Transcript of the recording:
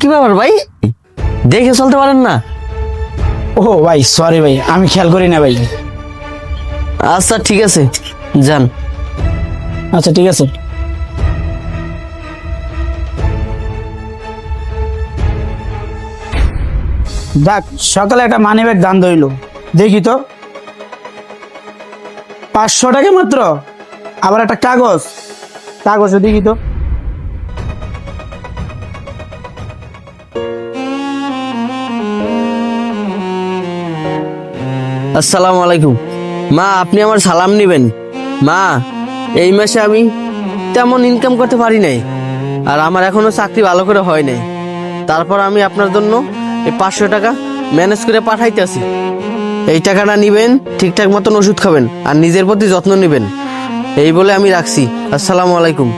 কি ব্যাপার ভাই, দেখে চলতে পারেন না? ও ভাই সরি ভাই, আমি খেয়াল করি না ভাই। আচ্ছা ঠিক আছে, যান। আচ্ছা ঠিক আছে। যাক, সকালে একটা মানি ব্যাগ দান ধইল, দেখি তো 500 টাকা মাত্র। আবার একটা কাগজও দেখি তো। আসসালামু আলাইকুম। মা, আপনি আমার সালাম নেবেন। মা, এই মাসে আমি তেমন ইনকাম করতে পারি নাই, আর আমার এখনো চাকরি ভালো করে হয় নাই। তারপর আমি আপনার জন্য এই 500 টাকা ম্যানেজ করে পাঠাইতেছি। এই টাকাটা নিবেন, ঠিকঠাক মতন ওষুধ খাবেন আর নিজের প্রতি যত্ন নেবেন। এই বলে আমি রাখছি। আসসালামু আলাইকুম।